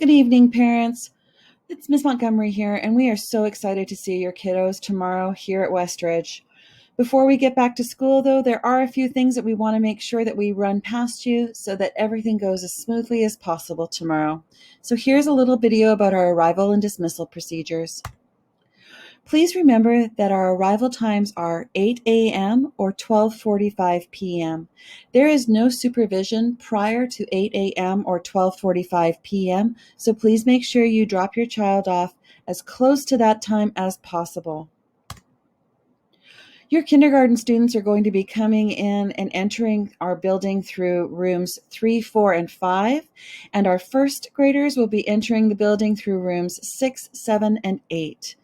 Good evening, parents. It's Miss Montgomery here, and we are so excited to see your kiddos tomorrow here at Westridge. Before we get back to school, though, there are a few things that we want to make sure that we run past you so that everything goes as smoothly as possible tomorrow. So here's a little video about our arrival and dismissal procedures. Please remember that our arrival times are 8 a.m. or 12:45 p.m. There is no supervision prior to 8 a.m. or 12:45 p.m., so please make sure you drop your child off as close to that time as possible. Your kindergarten students are going to be coming in and entering our building through rooms 3, 4, and 5, and our first graders will be entering the building through rooms 6, 7, and 8.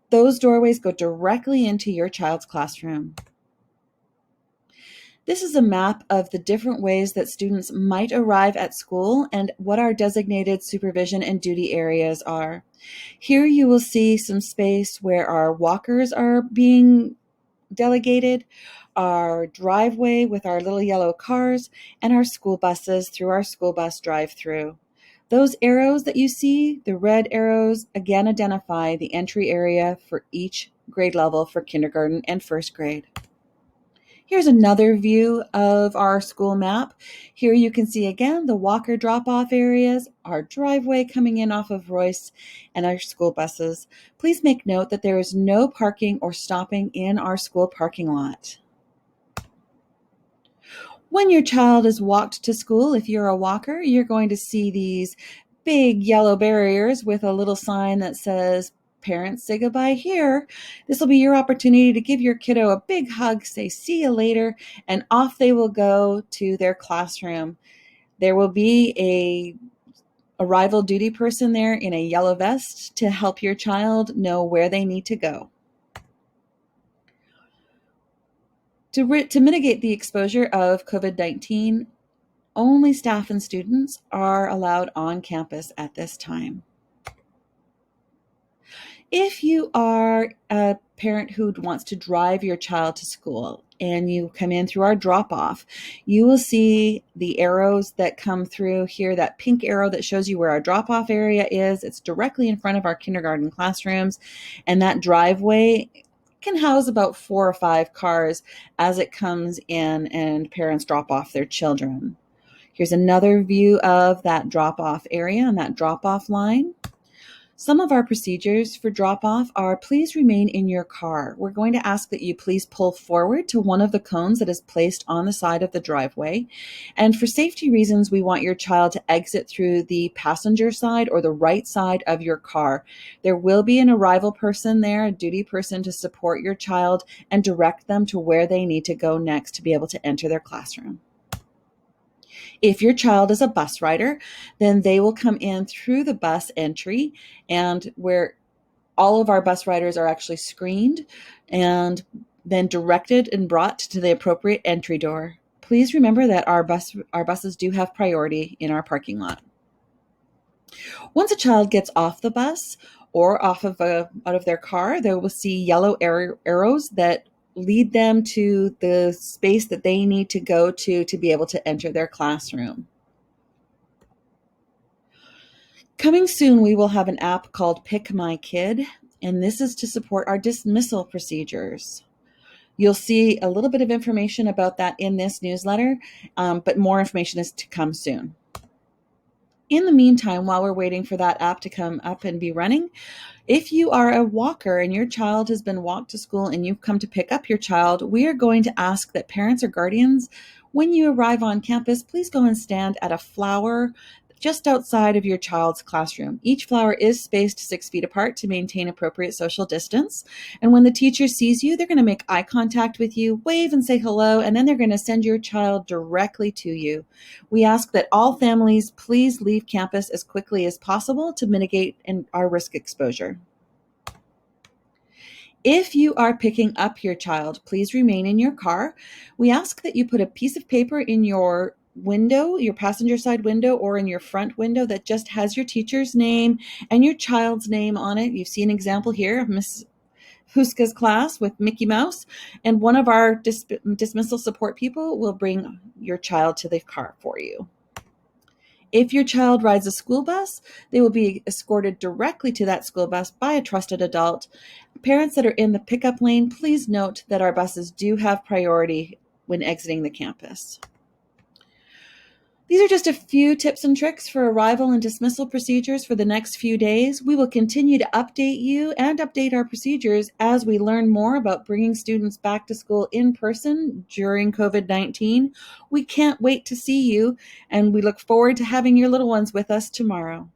Those doorways go directly into your child's classroom. This is a map of the different ways that students might arrive at school and what our designated supervision and duty areas are. Here you will see some space where our walkers are being delegated, our driveway with our little yellow cars, and our school buses through our school bus drive-through. Those arrows that you see, the red arrows, again identify the entry area for each grade level for kindergarten and first grade. Here's another view of our school map. Here you can see again the walker drop-off areas, our driveway coming in off of Royce, and our school buses. Please make note that there is no parking or stopping in our school parking lot. When your child is walked to school, if you're a walker, you're going to see these big yellow barriers with a little sign that says, "Parents, say goodbye here." This will be your opportunity to give your kiddo a big hug, say, "See you later," and off they will go to their classroom. There will be a arrival duty person there in a yellow vest to help your child know where they need to go. To mitigate the exposure of COVID-19, only staff and students are allowed on campus at this time. If you are a parent who wants to drive your child to school and you come in through our drop-off, you will see the arrows that come through here, that pink arrow that shows you where our drop-off area is. It's directly in front of our kindergarten classrooms, and that driveway can house about 4 or 5 cars as it comes in and parents drop off their children. Here's another view of that drop-off area and that drop-off line. Some of our procedures for drop-off are please remain in your car. We're going to ask that you please pull forward to one of the cones that is placed on the side of the driveway. And for safety reasons, we want your child to exit through the passenger side or the right side of your car. There will be an arrival person there, a duty person to support your child and direct them to where they need to go next to be able to enter their classroom. If your child is a bus rider, then they will come in through the bus entry, and where all of our bus riders are actually screened and then directed and brought to the appropriate entry door. Please remember that our buses do have priority in our parking lot. Once a child gets off the bus or out of their car, they will see yellow arrows that lead them to the space that they need to go to be able to enter their classroom. Coming soon, we will have an app called Pick My Kid, and this is to support our dismissal procedures. You'll see a little bit of information about that in this newsletter, but more information is to come soon. In the meantime, while we're waiting for that app to come up and be running, if you are a walker and your child has been walked to school and you've come to pick up your child, we are going to ask that parents or guardians, when you arrive on campus, please go and stand at a flower just outside of your child's classroom. Each flower is spaced 6 feet apart to maintain appropriate social distance. And when the teacher sees you, they're going to make eye contact with you, wave and say hello, and then they're going to send your child directly to you. We ask that all families please leave campus as quickly as possible to mitigate our risk exposure. If you are picking up your child, please remain in your car. We ask that you put a piece of paper in your window, your passenger side window, or in your front window that just has your teacher's name and your child's name on it. You see an example here of Miss Huska's class with Mickey Mouse, and one of our dismissal support people will bring your child to the car for you. If your child rides a school bus, they will be escorted directly to that school bus by a trusted adult. Parents that are in the pickup lane, please note that our buses do have priority when exiting the campus. These are just a few tips and tricks for arrival and dismissal procedures for the next few days. We will continue to update you and update our procedures as we learn more about bringing students back to school in person during COVID-19. We can't wait to see you, and we look forward to having your little ones with us tomorrow.